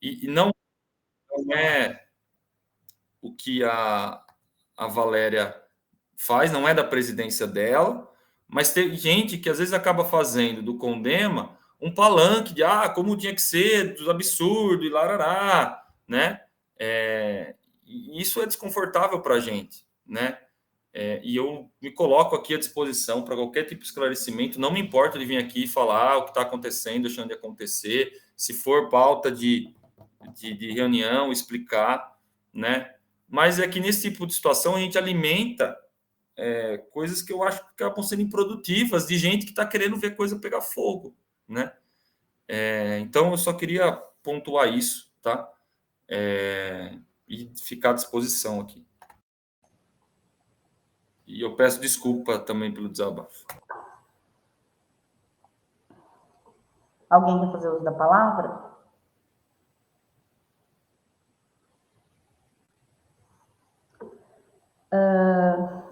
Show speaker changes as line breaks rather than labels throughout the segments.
E não é o que a Valéria faz, não é da presidência dela, mas tem gente que às vezes acaba fazendo do Condema um palanque de como tinha que ser, dos absurdos, e larará, né? E isso é desconfortável para a gente, né? E eu me coloco aqui à disposição para qualquer tipo de esclarecimento. Não me importa de vir aqui falar o que está acontecendo, deixando de acontecer. Se for pauta de reunião, explicar, né? Mas é que nesse tipo de situação a gente alimenta coisas que eu acho que acabam sendo improdutivas de gente que está querendo ver coisa pegar fogo, né? Então eu só queria pontuar isso, tá? E ficar à disposição aqui. E eu peço desculpa também pelo desabafo.
Alguém quer fazer uso da palavra?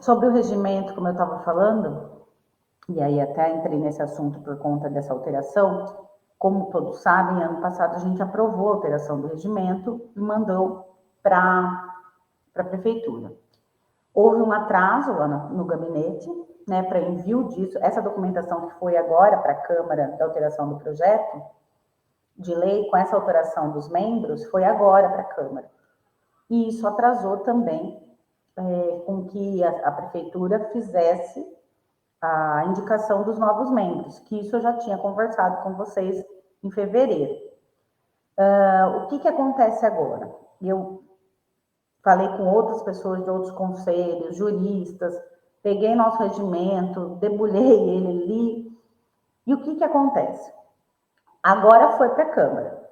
Sobre o regimento, como eu estava falando, e aí até entrei nesse assunto por conta dessa alteração, como todos sabem, ano passado a gente aprovou a alteração do regimento e mandou para a prefeitura. Houve um atraso lá no gabinete, né, para envio disso. Essa documentação que foi agora para a Câmara da alteração do projeto de lei, com essa alteração dos membros, foi agora para a Câmara. E isso atrasou também com que a prefeitura fizesse a indicação dos novos membros, que isso eu já tinha conversado com vocês em fevereiro. O que acontece agora? Eu falei com outras pessoas de outros conselhos, juristas, peguei nosso regimento, debulhei ele, li, e o que acontece? Agora foi para a Câmara.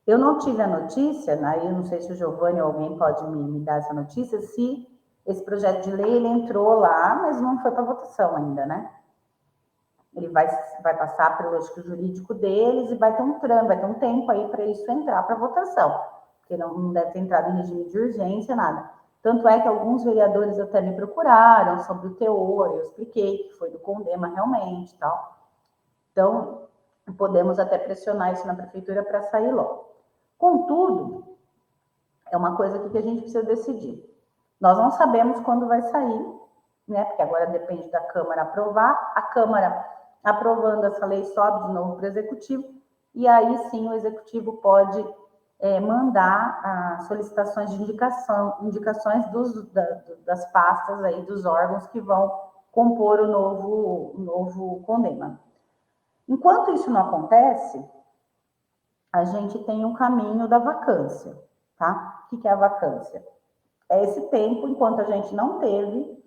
Eu não tive a notícia, né? Eu não sei se o Giovanni ou alguém pode me dar essa notícia, se esse projeto de lei ele entrou lá, mas não foi para votação ainda, né? Ele vai passar pelo lógico jurídico deles e vai ter um tempo aí para isso entrar para votação, porque não deve ter entrado em regime de urgência, nada. Tanto é que alguns vereadores até me procuraram sobre o teor, eu expliquei que foi do Condema realmente, tal. Então, podemos até pressionar isso na prefeitura para sair logo. Contudo, é uma coisa que a gente precisa decidir. Nós não sabemos quando vai sair, né? Porque agora depende da Câmara aprovar. A Câmara aprovando essa lei sobe de novo para o Executivo, e aí sim o Executivo pode mandar solicitações de indicações das pastas aí, dos órgãos que vão compor o novo Condema. Enquanto isso não acontece, a gente tem um caminho da vacância, tá? O que é a vacância? É esse tempo, enquanto a gente não teve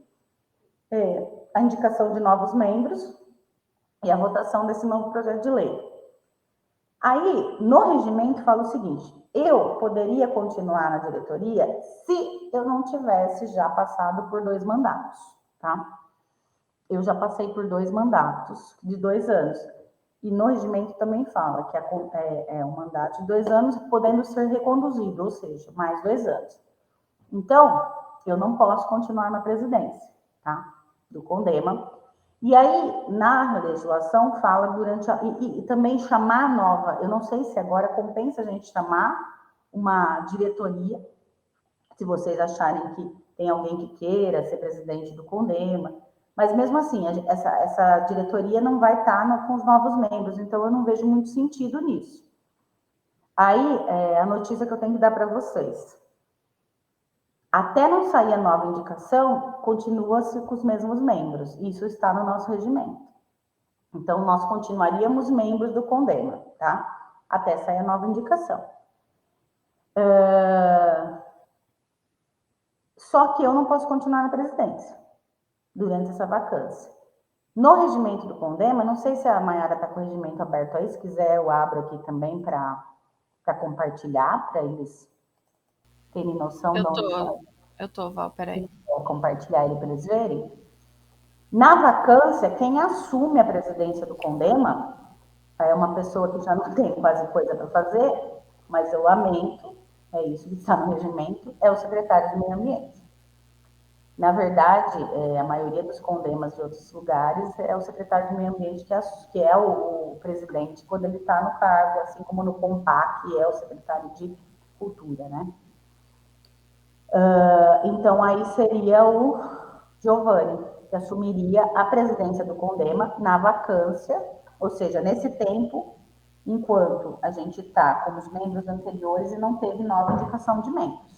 a indicação de novos membros e a votação desse novo projeto de lei. Aí, no regimento, fala o seguinte: eu poderia continuar na diretoria se eu não tivesse já passado por 2 mandatos, tá? Eu já passei por 2 mandatos de 2 anos. E no regimento também fala que é um mandato de 2 anos, podendo ser reconduzido, ou seja, mais 2 anos. Então, eu não posso continuar na presidência, tá? Do Condema. E aí, na legislação, fala durante e também chamar nova. Eu não sei se agora compensa a gente chamar uma diretoria, se vocês acharem que tem alguém que queira ser presidente do Condema. Mas mesmo assim, essa diretoria não vai estar com os novos membros, então eu não vejo muito sentido nisso. Aí, a notícia que eu tenho que dar para vocês. Até não sair a nova indicação, continua-se com os mesmos membros. Isso está no nosso regimento. Então, nós continuaríamos membros do Condema, tá? Até sair a nova indicação. Só que eu não posso continuar na presidência durante essa vacância. No regimento do Condema, não sei se a Mayara está com o regimento aberto aí, se quiser eu abro aqui também para compartilhar, para eles terem noção de onde está.
Eu tô, Val, peraí.
Vou compartilhar ele para eles verem. Na vacância, quem assume a presidência do Condema é uma pessoa que já não tem quase coisa para fazer, mas eu lamento, é isso que está no regimento, é o secretário de Meio Ambiente. Na verdade, a maioria dos condemas de outros lugares é o secretário de Meio Ambiente que é o presidente quando ele está no cargo, assim como no CONPAC, que é o secretário de Cultura, né? Então, aí seria o Giovanni, que assumiria a presidência do Condema na vacância, ou seja, nesse tempo, enquanto a gente está com os membros anteriores e não teve nova indicação de membros.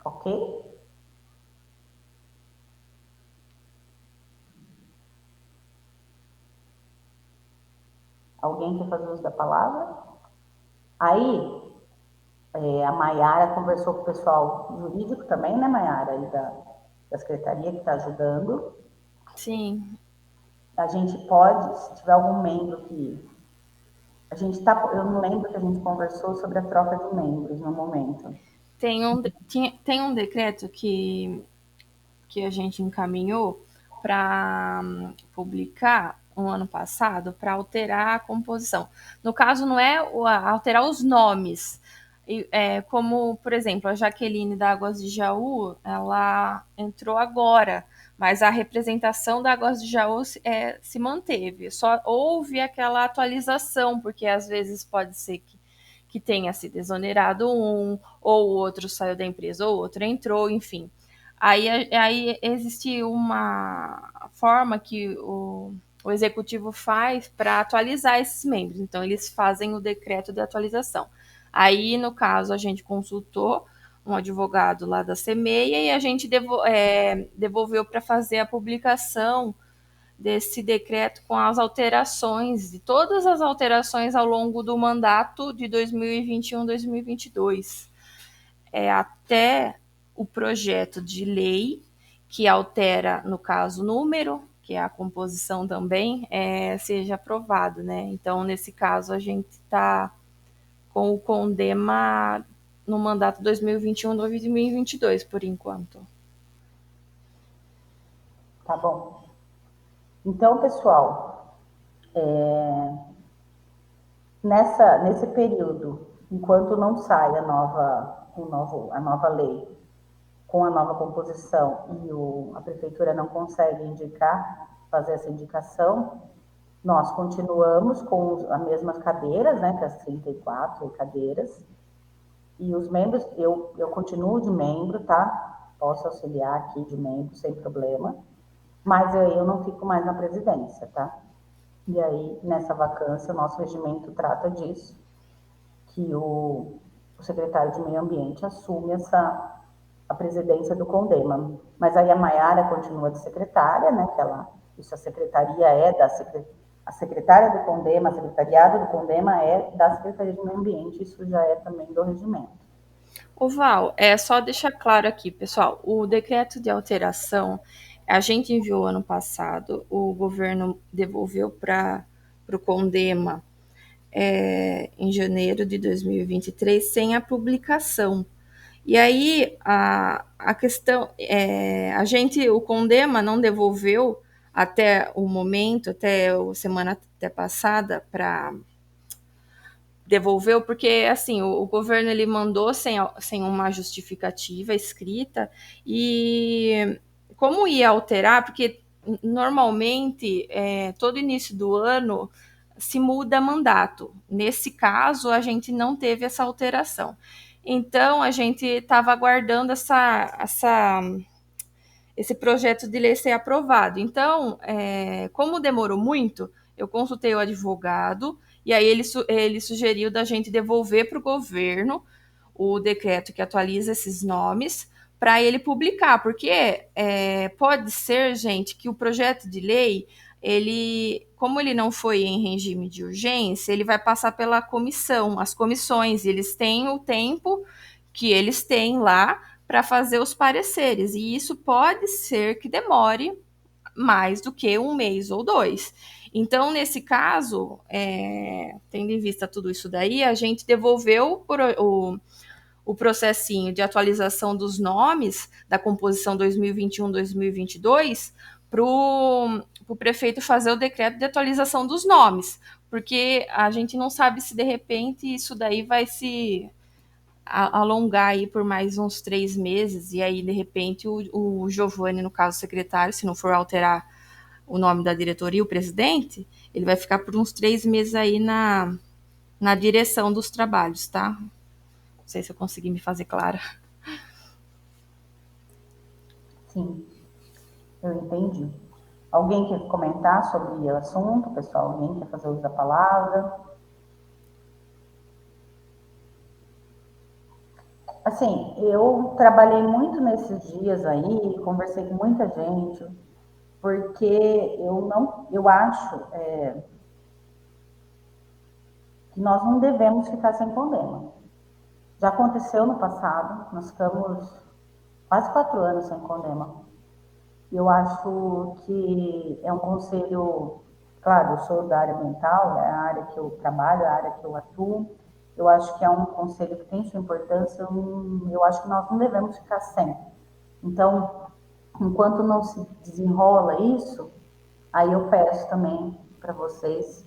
Ok? Alguém quer fazer uso da palavra? Aí, a Maiara conversou com o pessoal jurídico também, né, Maiara, aí da secretaria que está ajudando.
Sim.
A gente pode, se tiver algum membro que a gente tá, eu não lembro que a gente conversou sobre a troca de membros no momento.
Tem um decreto que a gente encaminhou para publicar no ano passado para alterar a composição. No caso, não é alterar os nomes, como, por exemplo, a Jaqueline da Águas de Jaú, ela entrou agora, mas a representação da Águas de Jaú se manteve. Só houve aquela atualização, porque às vezes pode ser que tenha sido exonerado um, ou o outro saiu da empresa, ou o outro entrou, enfim. Aí existe uma forma que o executivo faz para atualizar esses membros. Então, eles fazem o decreto de atualização. Aí, no caso, a gente consultou um advogado lá da CEMEIA e a gente devolveu para fazer a publicação desse decreto com as alterações, de todas as alterações ao longo do mandato de 2021-2022. Até o projeto de lei que altera, no caso, o número, que é a composição também, seja aprovado, né? Então, nesse caso, a gente está com o CONDEMA no mandato 2021-2022, por enquanto.
Tá bom. Então, pessoal, nesse período, enquanto não sai a nova lei, com a nova composição e a prefeitura não consegue fazer essa indicação, nós continuamos com as mesmas cadeiras, né, que as 34 cadeiras, e os membros, eu continuo de membro, tá? Posso auxiliar aqui de membro sem problema, mas eu não fico mais na presidência, tá? E aí, nessa vacância, o nosso regimento trata disso, que o secretário de Meio Ambiente assume a presidência do CONDEMA. Mas aí a Maiara continua de secretária, né? A secretaria a secretária do CONDEMA, a secretariado do CONDEMA é da Secretaria de Meio Ambiente, isso já é também do regimento.
O Val, só deixar claro aqui, pessoal, o decreto de alteração a gente enviou ano passado, o governo devolveu para o CONDEMA em janeiro de 2023 sem a publicação. E aí a questão o CONDEMA não devolveu até o momento, até a semana passada, para devolveu, porque assim, o governo ele mandou sem uma justificativa escrita, e como ia alterar, porque normalmente todo início do ano se muda mandato. Nesse caso, a gente não teve essa alteração. Então, a gente estava aguardando esse projeto de lei ser aprovado. Então, como demorou muito, eu consultei o advogado, e aí ele sugeriu da gente devolver para o governo o decreto que atualiza esses nomes para ele publicar, porque pode ser, gente, que o projeto de lei, como ele não foi em regime de urgência, ele vai passar pela comissão, as comissões, eles têm o tempo que eles têm lá para fazer os pareceres, e isso pode ser que demore mais do que um mês ou dois. Então, nesse caso, tendo em vista tudo isso daí, a gente devolveu o processinho de atualização dos nomes da composição 2021-2022 para o prefeito fazer o decreto de atualização dos nomes, porque a gente não sabe se de repente isso daí vai se alongar aí por mais uns 3 meses, e aí, de repente, o Giovanni, no caso, secretário, se não for alterar o nome da diretoria, o presidente, ele vai ficar por uns 3 meses aí na direção dos trabalhos, tá? Não sei se eu consegui me fazer clara.
Sim, eu entendi. Alguém quer comentar sobre o assunto, pessoal? Alguém quer fazer uso da palavra? Assim, eu trabalhei muito nesses dias aí, conversei com muita gente, porque eu acho que nós não devemos ficar sem condema. Já aconteceu no passado, nós ficamos quase 4 anos sem condema. Eu acho que é um conselho, claro, eu sou da área mental, é a área que eu trabalho, é a área que eu atuo. Eu acho que é um conselho que tem sua importância, eu acho que nós não devemos ficar sem. Então, enquanto não se desenrola isso, aí eu peço também para vocês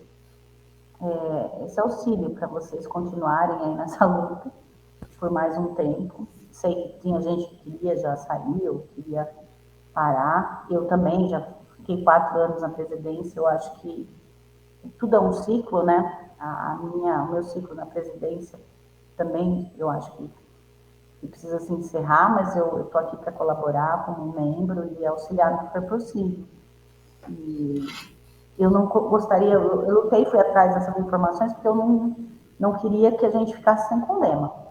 esse auxílio, para vocês continuarem aí nessa luta por mais um tempo. Sei que tinha gente que queria já sair, ou queria parar. Eu também já fiquei 4 anos na presidência, eu acho que tudo é um ciclo, né? O meu ciclo na presidência também, eu acho que precisa se encerrar, mas eu estou aqui para colaborar como membro e auxiliar no que for possível. E eu não gostaria, eu lutei, fui atrás dessas informações, porque eu não queria que a gente ficasse sem condema.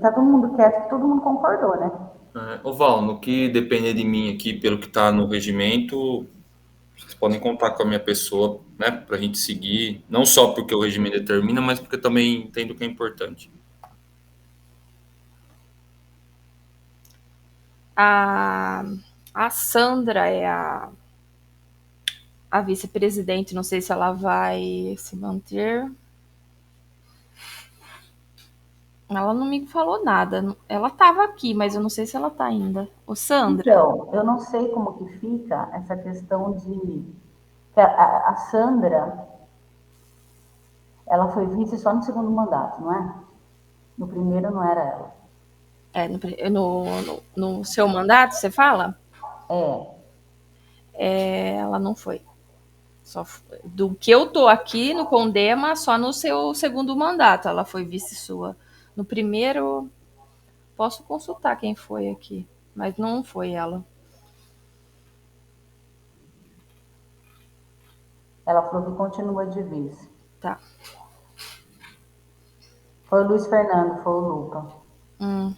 Tá todo mundo quieto, todo mundo concordou, né?
Ô Val, no que depender de mim aqui, pelo que está no regimento, vocês podem contar com a minha pessoa, né, para a gente seguir, não só porque o regimento determina, mas porque também entendo que é importante.
A Sandra é a vice-presidente, não sei se ela vai se manter. Ela não me falou nada. Ela estava aqui, mas eu não sei se ela está ainda. Ô, Sandra.
Então, eu não sei como que fica essa questão de... A Sandra, ela foi vice só no segundo mandato, não é? No primeiro não era ela.
No seu mandato, você fala? Ela não foi. Só do que eu tô aqui no Condema, só no seu segundo mandato ela foi vice sua. No primeiro, posso consultar quem foi aqui, mas não foi ela.
Ela falou que continua de vice.
Tá.
Foi o Luiz Fernando, foi o Lupa.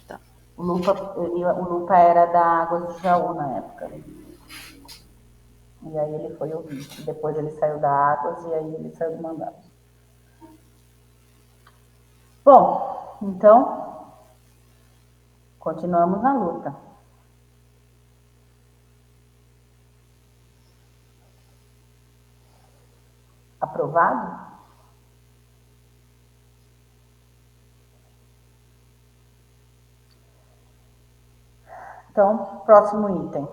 Tá.
O Lupa era da Águas do Jaú na época. E aí ele foi o vice. Depois ele saiu da Águas e aí ele saiu do mandato. Bom, então, continuamos na luta. Aprovado? Então, próximo item.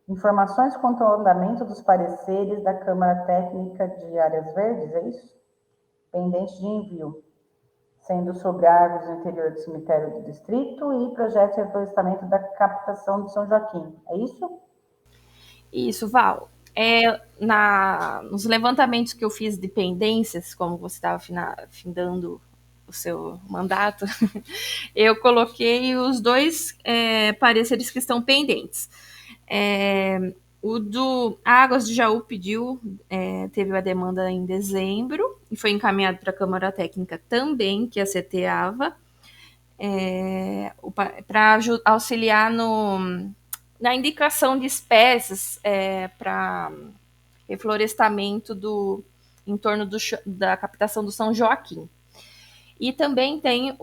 Informações quanto ao andamento dos pareceres da Câmara Técnica de Áreas Verdes, é isso? Pendente de envio, sendo sobre árvores no interior do cemitério do distrito e projeto de reflorestamento da captação de São Joaquim, é isso?
Isso, Val. Nos levantamentos que eu fiz de pendências, como você estava findando o seu mandato, eu coloquei os dois pareceres que estão pendentes. O do Águas de Jaú pediu, teve a demanda em dezembro e foi encaminhado para a Câmara Técnica também, que aceteava, para auxiliar na indicação de espécies para reflorestamento em torno da captação do São Joaquim. E também tem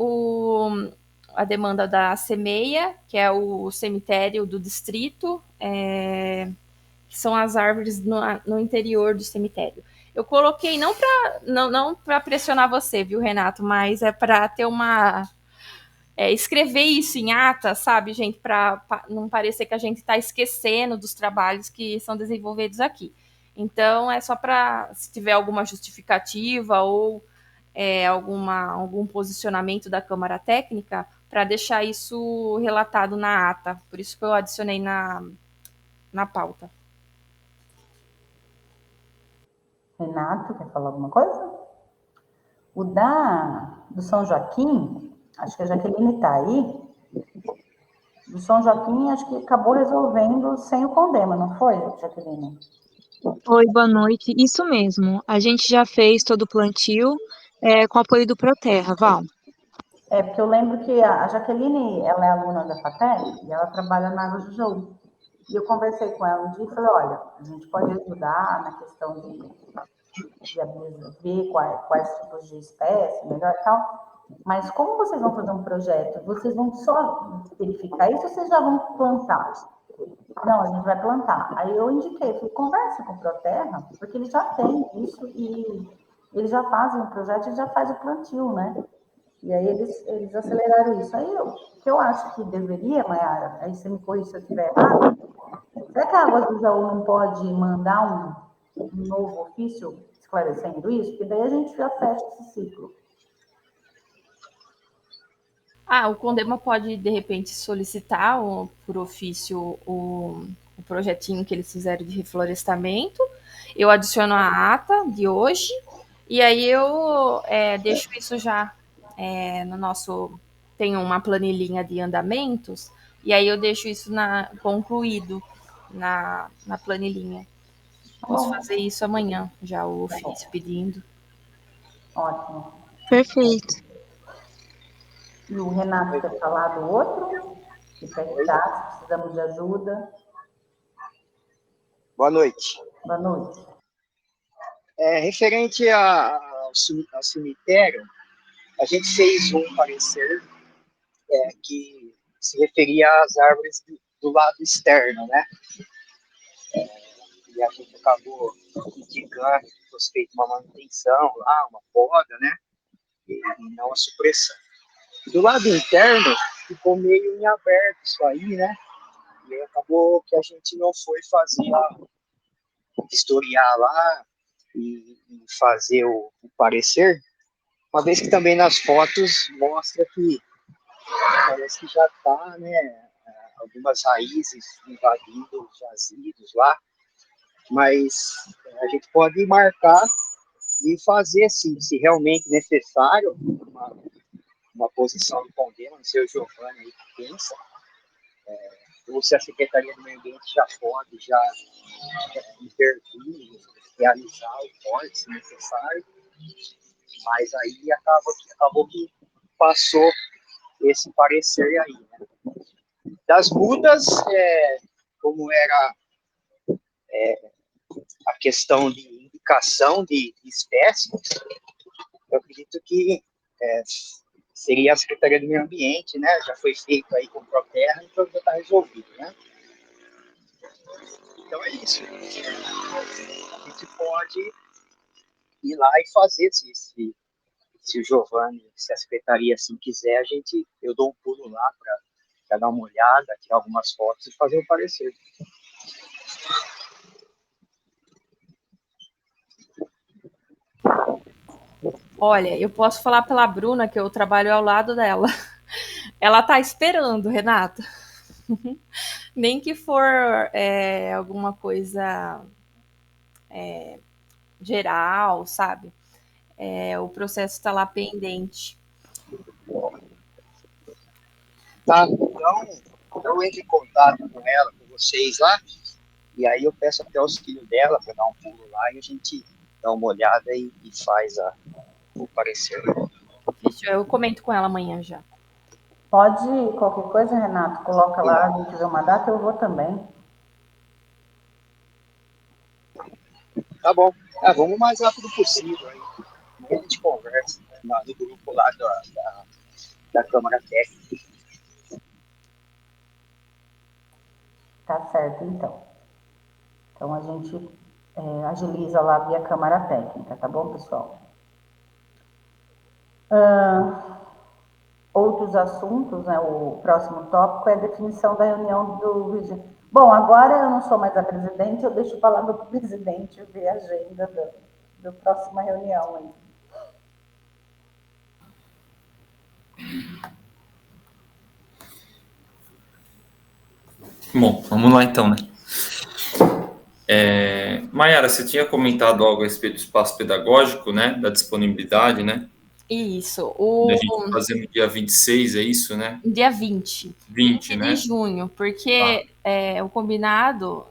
a demanda da Semeia, que é o cemitério do distrito, que são as árvores no interior do cemitério. Eu coloquei não para pressionar você, viu, Renato, mas é para ter uma escrever isso em ata, sabe, gente, para não parecer que a gente está esquecendo dos trabalhos que são desenvolvidos aqui. Então, é só para, se tiver alguma justificativa ou algum posicionamento da Câmara Técnica, para deixar isso relatado na ata. Por isso que eu adicionei na pauta.
Renato, quer falar alguma coisa? O do São Joaquim, acho que a Jaqueline está aí. Do São Joaquim, acho que acabou resolvendo sem o Condema, não foi, Jaqueline?
Oi, boa noite. Isso mesmo. A gente já fez todo o plantio com apoio do Proterra, Val.
Porque eu lembro que a Jaqueline, ela é aluna da FATEC e ela trabalha na Água do Jaú. E eu conversei com ela um dia e falei, olha, a gente pode ajudar na questão de ver quais tipos de espécie, melhor e tal, mas como vocês vão fazer um projeto? Vocês vão só verificar isso ou vocês já vão plantar? Não, a gente vai plantar. Aí eu indiquei, falei, conversa com o Proterra, porque eles já têm isso e eles já fazem o projeto e já faz o plantio, né? E aí eles aceleraram isso. Aí o que eu acho que deveria, Mayara, aí você me corrige se eu estiver errado, será que a Águas do Jaú não pode mandar um novo ofício esclarecendo isso? Porque daí a gente já fecha esse ciclo.
O Condema pode, de repente, solicitar por ofício o projetinho que eles fizeram de reflorestamento. Eu adiciono a ata de hoje e aí eu deixo isso já no nosso... Tem uma planilhinha de andamentos e aí eu deixo isso concluído na planilhinha. Posso fazer isso amanhã, já o ofício pedindo.
Ótimo.
Perfeito.
E o Renato quer falar do outro? Que está, se precisamos de ajuda.
Boa noite.
Boa noite.
Referente ao cemitério, a gente fez um parecer que se referia às árvores do lado externo, né? E a gente acabou indicando que fosse feita uma manutenção lá, uma poda, né? E não a supressão. Do lado interno, ficou meio em aberto isso aí, né? E aí acabou que a gente não foi fazer historiar lá e fazer o parecer, uma vez que também nas fotos mostra que parece que já está, né, algumas raízes invadindo os jazidos lá, mas a gente pode marcar e fazer, assim, se realmente necessário, uma posição do Condema, não sei o Giovanni aí que pensa, ou se a Secretaria do Meio Ambiente já pode intervir, realizar o corte, se necessário, mas aí acabou que passou esse parecer aí, né? Das mudas, como era a questão de indicação de espécies, eu acredito que seria a Secretaria do Meio Ambiente, né? Já foi feito aí com o Proterra, então já está resolvido, né? Então é isso. A gente pode ir lá e fazer, se o Giovanni, se a Secretaria assim quiser, eu dou um pulo lá para dar uma olhada, tirar algumas fotos e fazer o parecer.
Olha, eu posso falar pela Bruna, que eu trabalho ao lado dela. Ela tá esperando, Renata. Nem que for alguma coisa geral, sabe? O processo está lá pendente.
Tá, então eu entro em contato com ela, com vocês lá, e aí eu peço até os filhos dela para dar um pulo lá e a gente dá uma olhada e faz o parecer.
Fechou, eu comento com ela amanhã já.
Pode qualquer coisa, Renato, coloca lá, a gente vê uma data, eu vou também.
Tá bom. Vamos o mais rápido possível aí. A gente conversa no grupo lá da Câmara Técnica.
Tá certo, então. Então a gente agiliza lá via Câmara Técnica, tá bom, pessoal? outros assuntos, né? O próximo tópico é a definição da reunião do regimento. Bom, agora eu não sou mais a presidente, eu deixo falar para o presidente ver a agenda da próxima reunião aí.
Bom, vamos lá então, né? Maiara, você tinha comentado algo a respeito do espaço pedagógico, né? Da disponibilidade, né?
Isso.
Da gente fazer no dia 26, é isso, né?
Dia 20.
20, né?
De junho, porque o combinado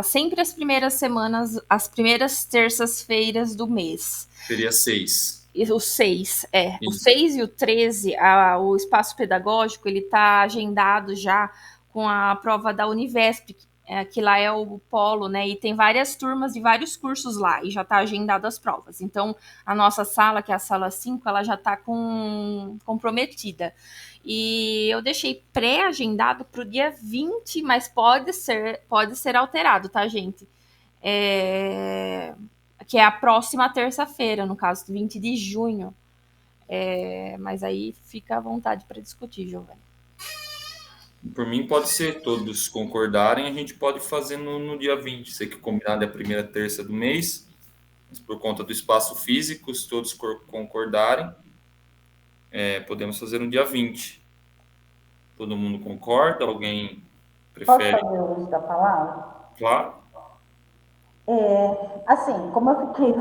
sempre as primeiras semanas, as primeiras terças-feiras do mês.
Seria 6.
O 6,
Isso.
O 6 e o 13, o espaço pedagógico, ele está agendado já com a prova da Univesp, que lá é o polo, né? E tem várias turmas de vários cursos lá, e já está agendado as provas. Então, a nossa sala, que é a sala 5, ela já está comprometida. E eu deixei pré-agendado para o dia 20, mas pode ser alterado, tá, gente? Que é a próxima terça-feira, no caso, 20 de junho. Mas aí fica à vontade para discutir, Giovanni.
Por mim, pode ser todos concordarem, a gente pode fazer no dia 20. Sei que o combinado é a primeira terça do mês, mas por conta do espaço físico, se todos concordarem, podemos fazer no dia 20. Todo mundo concorda? Alguém prefere?
Posso fazer o uso da palavra?
Claro.
Assim, como eu fiquei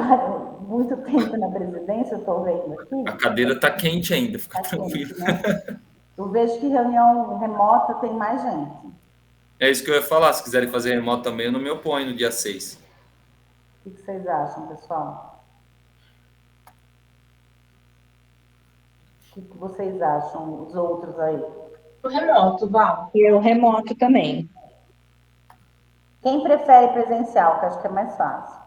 muito tempo na presidência, eu estou vendo aqui.
A cadeira está quente ainda, fica tranquilo.
Quente, né? Eu vejo que reunião remota tem mais gente.
É isso que eu ia falar. Se quiserem fazer remoto também, eu não me oponho no dia 6.
O que vocês acham, pessoal? O que vocês acham, os outros aí?
O remoto, Val. E o remoto também.
Quem prefere presencial, que acho que é mais fácil?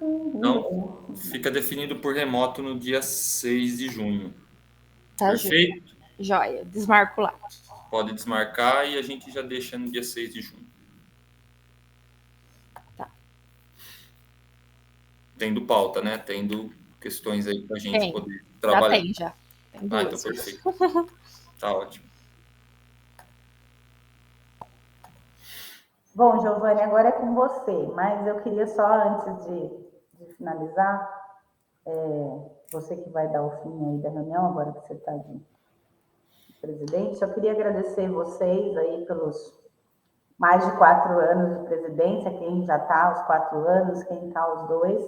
Então, fica definido por remoto no dia 6 de junho.
Tá,
Perfeito?
Joia, desmarco lá.
Pode desmarcar e a gente já deixa no dia 6 de junho.
Tá.
Tendo pauta, né? Tendo questões aí pra gente poder trabalhar.
Já tem, já. Tem duas.
Então perfeito. Tá ótimo.
Bom, Giovanni, agora é com você, mas eu queria só, antes de finalizar, você que vai dar o fim aí da reunião, agora que você está de presidente, só queria agradecer vocês aí pelos mais de 4 anos de presidência, quem já está aos 4 anos, quem está aos 2.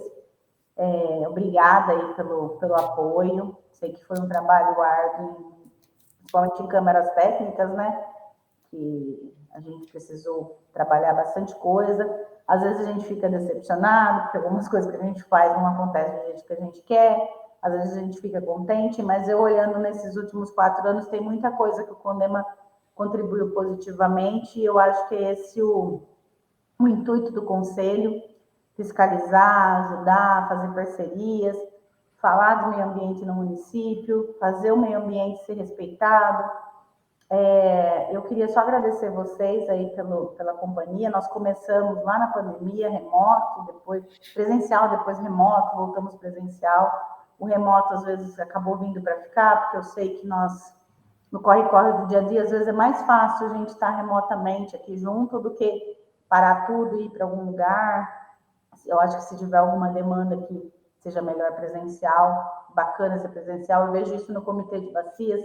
Obrigada aí pelo apoio. Sei que foi um trabalho árduo, principalmente em câmaras técnicas, né? Que a gente precisou trabalhar bastante coisa. Às vezes a gente fica decepcionado, porque algumas coisas que a gente faz não acontecem do jeito que a gente quer. Às vezes a gente fica contente, mas eu olhando nesses últimos 4 anos, tem muita coisa que o Condema contribuiu positivamente, e eu acho que é esse o intuito do Conselho: fiscalizar, ajudar, fazer parcerias, falar do meio ambiente no município, fazer o meio ambiente ser respeitado. Eu queria só agradecer vocês aí pela companhia. Nós começamos lá na pandemia, remoto, depois presencial, depois remoto, voltamos presencial. O remoto, às vezes, acabou vindo para ficar, porque eu sei que nós, no corre-corre do dia a dia, às vezes é mais fácil a gente estar remotamente aqui junto do que parar tudo e ir para algum lugar. Eu acho que se tiver alguma demanda que seja melhor presencial, bacana ser presencial. Eu vejo isso no Comitê de Bacias.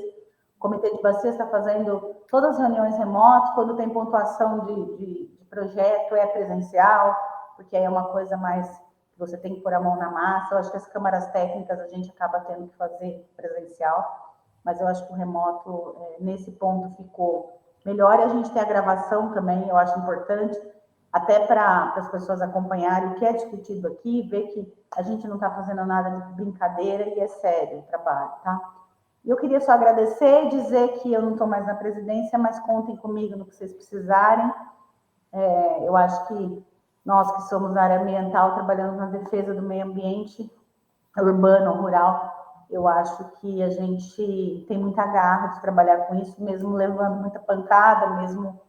O Comitê de Bacias está fazendo todas as reuniões remotas. Quando tem pontuação de projeto, é presencial, porque aí é uma coisa mais que você tem que pôr a mão na massa. Eu acho que as câmaras técnicas a gente acaba tendo que fazer presencial, mas eu acho que o remoto, nesse ponto, ficou melhor. E a gente tem a gravação também, eu acho importante, até para as pessoas acompanharem o que é discutido aqui, ver que a gente não está fazendo nada de brincadeira e é sério o trabalho, tá? Eu queria só agradecer e dizer que eu não estou mais na presidência, mas contem comigo no que vocês precisarem. Eu acho que nós que somos na área ambiental, trabalhando na defesa do meio ambiente, urbano, rural, eu acho que a gente tem muita garra de trabalhar com isso, mesmo levando muita pancada, mesmo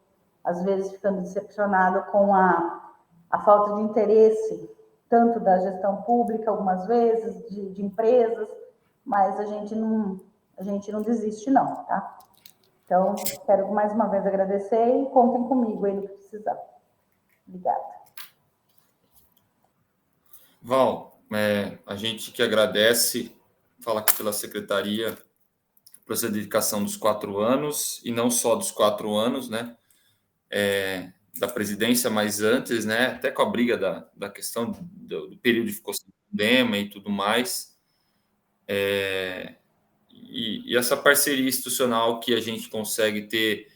às vezes ficando decepcionado com a falta de interesse tanto da gestão pública, algumas vezes, de empresas, mas a gente não desiste não, tá? Então, quero mais uma vez agradecer e contem comigo aí no que precisar. Obrigada.
Val, a gente que agradece, fala aqui pela secretaria, por essa dedicação dos 4 anos, e não só dos 4 anos, né, da presidência, mas antes, né, até com a briga da questão do período de ficou sem pandemia e tudo mais, e essa parceria institucional que a gente consegue ter,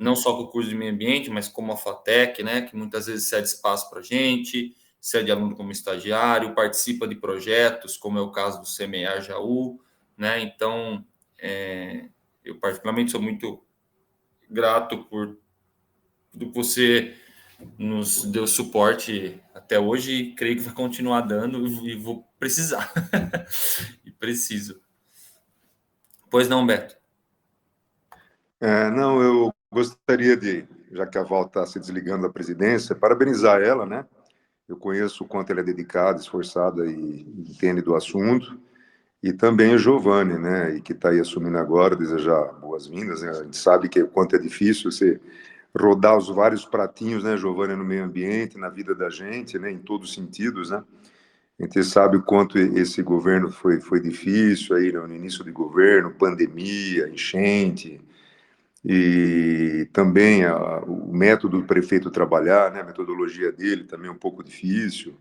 não só com o curso de meio ambiente, mas como a FATEC, né, que muitas vezes cede espaço para a gente, cede aluno como estagiário, participa de projetos, como é o caso do Semear Jaú, né, então, eu particularmente sou muito grato por tudo que você nos deu suporte até hoje e creio que vai continuar dando e vou precisar. E preciso. Pois não, Beto?
Não, eu gostaria de, já que a Val está se desligando da presidência, parabenizar ela, né? Eu conheço o quanto ela é dedicada, esforçada e entende do assunto. E também o Giovanni, né? E que está aí assumindo agora, desejar boas-vindas, né? A gente sabe que o quanto é difícil você rodar os vários pratinhos, né, Giovanni, no meio ambiente, na vida da gente, né? Em todos os sentidos, né? A gente sabe o quanto esse governo foi difícil aí no início de governo, pandemia, enchente, e também o método do prefeito trabalhar, né, a metodologia dele também é um pouco difícil,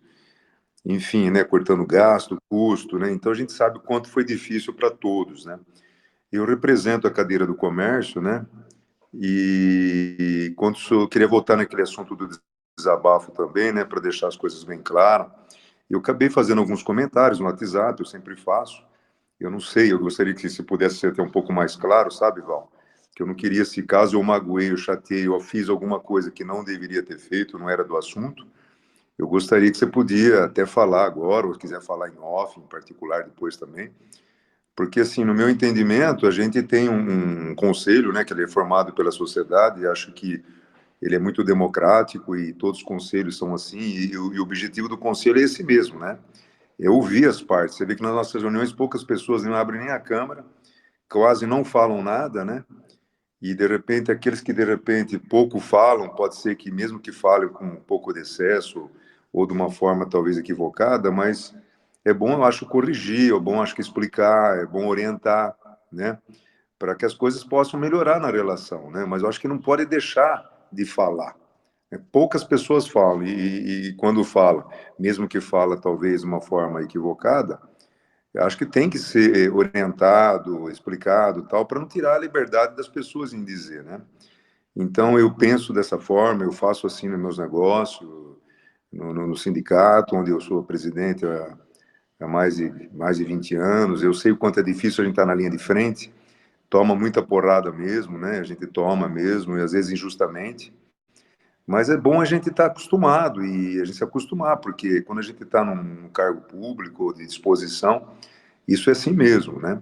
enfim, né, cortando gasto, custo, né, então a gente sabe o quanto foi difícil para todos, né. Eu represento a cadeira do comércio, né, e queria voltar naquele assunto do desabafo também, né, para deixar as coisas bem claras. Eu acabei fazendo alguns comentários no WhatsApp, eu sempre faço. Eu não sei, eu gostaria que se pudesse ser até um pouco mais claro, sabe, Val? Que eu não queria, se caso eu magoei, eu chateei, ou fiz alguma coisa que não deveria ter feito, não era do assunto, eu gostaria que você podia até falar agora, ou quiser falar em off, em particular, depois também, porque, assim, no meu entendimento, a gente tem um conselho, né, que ele é formado pela sociedade, e acho que ele é muito democrático e todos os conselhos são assim, e o objetivo do conselho é esse mesmo, né? É ouvir as partes. Você vê que nas nossas reuniões poucas pessoas não abrem nem a câmera, quase não falam nada, né? E de repente aqueles que de repente pouco falam, pode ser que mesmo que falem com um pouco de excesso ou de uma forma talvez equivocada, mas é bom, eu acho, corrigir, é bom, acho que explicar, é bom orientar, né? Para que as coisas possam melhorar na relação, né? Mas eu acho que não pode deixar de falar. Poucas pessoas falam, e quando fala, mesmo que fala talvez de uma forma equivocada, eu acho que tem que ser orientado, explicado, tal, para não tirar a liberdade das pessoas em dizer, né? Então eu penso dessa forma, eu faço assim nos meus negócios, no sindicato, onde eu sou presidente há mais de 20 anos. Eu sei o quanto é difícil a gente estar na linha de frente, toma muita porrada mesmo, né? A gente toma mesmo, e às vezes injustamente. Mas é bom a gente estar acostumado e a gente se acostumar, porque quando a gente está num cargo público ou de disposição, isso é assim mesmo, né?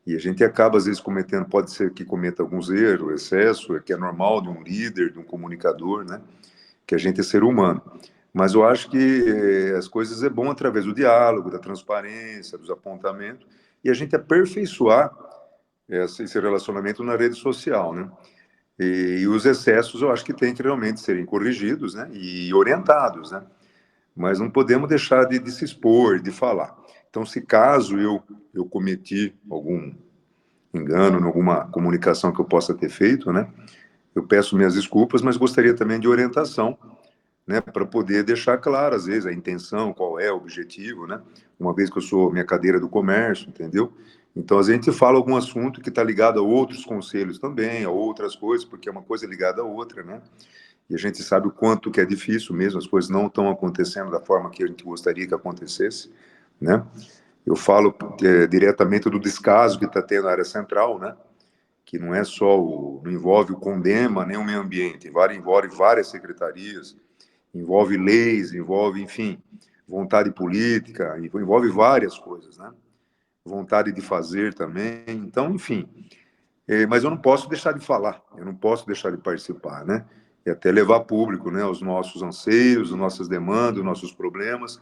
E a gente acaba, às vezes, cometendo, pode ser que cometa alguns erros, excesso, que é normal de um líder, de um comunicador, né? Que a gente é ser humano. Mas eu acho que as coisas é bom através do diálogo, da transparência, dos apontamentos, e a gente aperfeiçoar esse relacionamento na rede social, né? E os excessos eu acho que tem que realmente serem corrigidos, né? E orientados, né? Mas não podemos deixar de se expor, de falar. Então, se caso eu cometi algum engano, em alguma comunicação que eu possa ter feito, né? Eu peço minhas desculpas, mas gostaria também de orientação, né? Para poder deixar claro, às vezes, a intenção, qual é o objetivo, né? Uma vez que eu sou minha cadeira do comércio, entendeu? Então, a gente fala algum assunto que está ligado a outros conselhos também, a outras coisas, porque é uma coisa ligada à outra, né? E a gente sabe o quanto que é difícil mesmo, as coisas não estão acontecendo da forma que a gente gostaria que acontecesse, né? Eu falo diretamente do descaso que está tendo na área central, né? Que não é só não envolve o Condema, nem o meio ambiente, envolve várias secretarias, envolve leis, envolve, enfim, vontade política, envolve várias coisas, né? Vontade de fazer também. Então, enfim, mas eu não posso deixar de falar, eu não posso deixar de participar, né? E até levar público, né, os nossos anseios, as nossas demandas, os nossos problemas,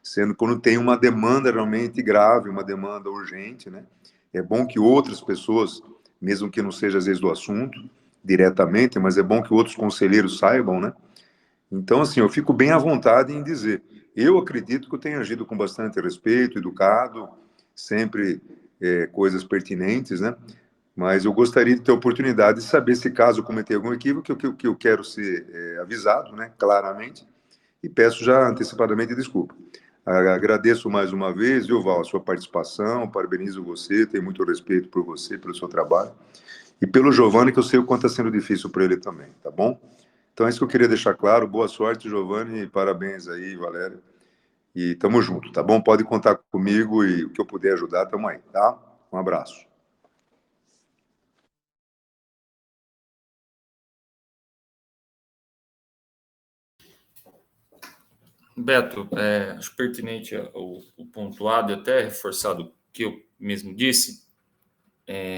sendo quando tem uma demanda realmente grave, uma demanda urgente, né? É bom que outras pessoas, mesmo que não seja às vezes do assunto diretamente, mas é bom que outros conselheiros saibam, né? Então, assim, eu fico bem à vontade em dizer. Eu acredito que eu tenho agido com bastante respeito, educado, sempre coisas pertinentes, né? Mas eu gostaria de ter a oportunidade de saber se caso eu cometer algum equívoco, que eu quero ser avisado, né? Claramente, e peço já antecipadamente desculpa. Agradeço mais uma vez, viu, Val, a sua participação, parabenizo você, tenho muito respeito por você, pelo seu trabalho, e pelo Giovanni, que eu sei o quanto está sendo difícil para ele também, tá bom? Então, é isso que eu queria deixar claro. Boa sorte, Giovanni, e parabéns aí, Valéria. E tamo junto, tá bom? Pode contar comigo e o que eu puder ajudar, tamo aí, tá? Um abraço.
Beto, acho pertinente o pontuado e até reforçado o que eu mesmo disse,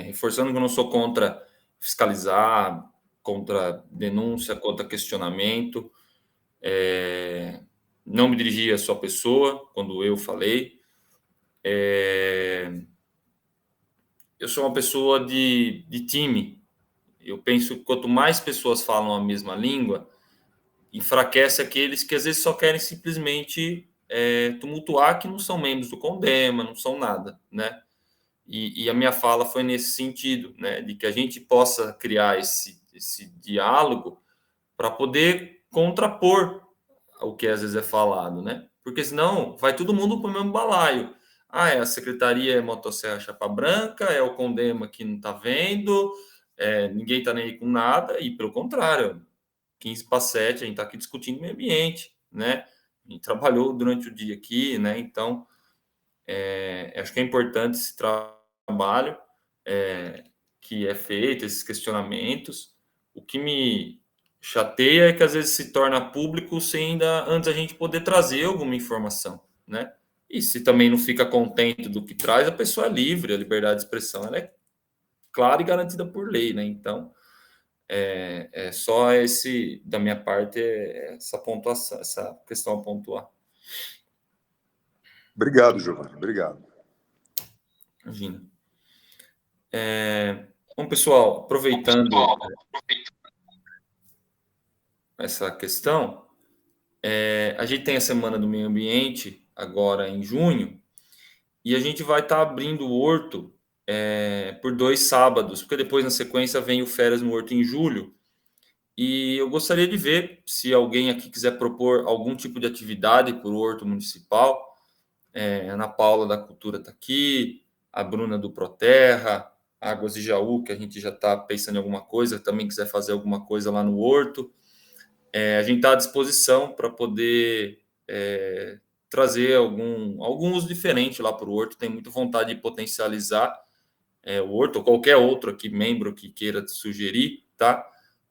reforçando que eu não sou contra fiscalizar, contra denúncia, contra questionamento, não me dirigi à sua pessoa quando eu falei. Eu sou uma pessoa de time. Eu penso que quanto mais pessoas falam a mesma língua, enfraquece aqueles que às vezes só querem simplesmente tumultuar, que não são membros do Condema, não são nada, né? E a minha fala foi nesse sentido, né? De que a gente possa criar esse diálogo para poder contrapor o que às vezes é falado, né? Porque senão vai todo mundo para o mesmo balaio. Ah, a secretaria é Motosserra Chapa Branca, é o Condema que não está vendo, ninguém está nem aí com nada, e pelo contrário, 15 para 7, a gente está aqui discutindo meio ambiente, né? A gente trabalhou durante o dia aqui, né? Então, acho que é importante esse trabalho que é feito, esses questionamentos. O que me chateia é que às vezes se torna público sem ainda antes a gente poder trazer alguma informação, né? E se também não fica contente do que traz, a pessoa é livre, a liberdade de expressão ela é clara e garantida por lei, né? Então, só da minha parte, essa pontuação, essa questão a pontuar.
Obrigado, Giovanni. Obrigado.
Imagina. Bom, pessoal, aproveitando essa questão, a gente tem a Semana do Meio Ambiente agora em junho, e a gente vai estar abrindo o Horto por 2 sábados, porque depois, na sequência, vem o Férias no Horto em julho. E eu gostaria de ver se alguém aqui quiser propor algum tipo de atividade para o Horto Municipal. A Ana Paula da Cultura está aqui, a Bruna do Proterra, Águas de Jaú, que a gente já está pensando em alguma coisa, também quiser fazer alguma coisa lá no Horto. A gente está à disposição para poder trazer algum uso diferente lá para o Horto. Tem muita vontade de potencializar o Horto, ou qualquer outro aqui, membro que queira sugerir, tá?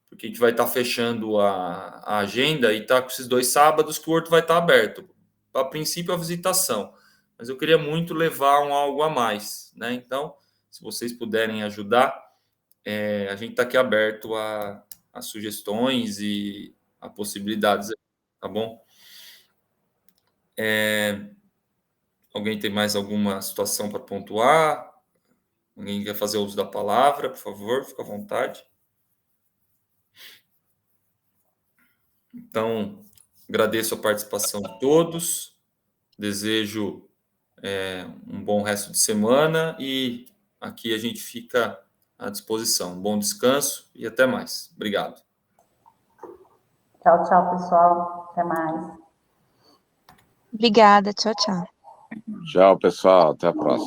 Porque a gente vai estar fechando a agenda e tá com esses 2 sábados que o Horto vai estar aberto. A princípio, a visitação. Mas eu queria muito levar algo a mais, né? Então, se vocês puderem ajudar, a gente está aqui aberto a sugestões e a possibilidades, tá bom? Alguém tem mais alguma situação para pontuar? Alguém quer fazer uso da palavra, por favor, fica à vontade. Então, agradeço a participação de todos, desejo um bom resto de semana e aqui a gente fica à disposição. Bom descanso e até mais. Obrigado.
Tchau, tchau, pessoal. Até mais.
Obrigada, tchau, tchau.
Tchau, pessoal. Até a próxima.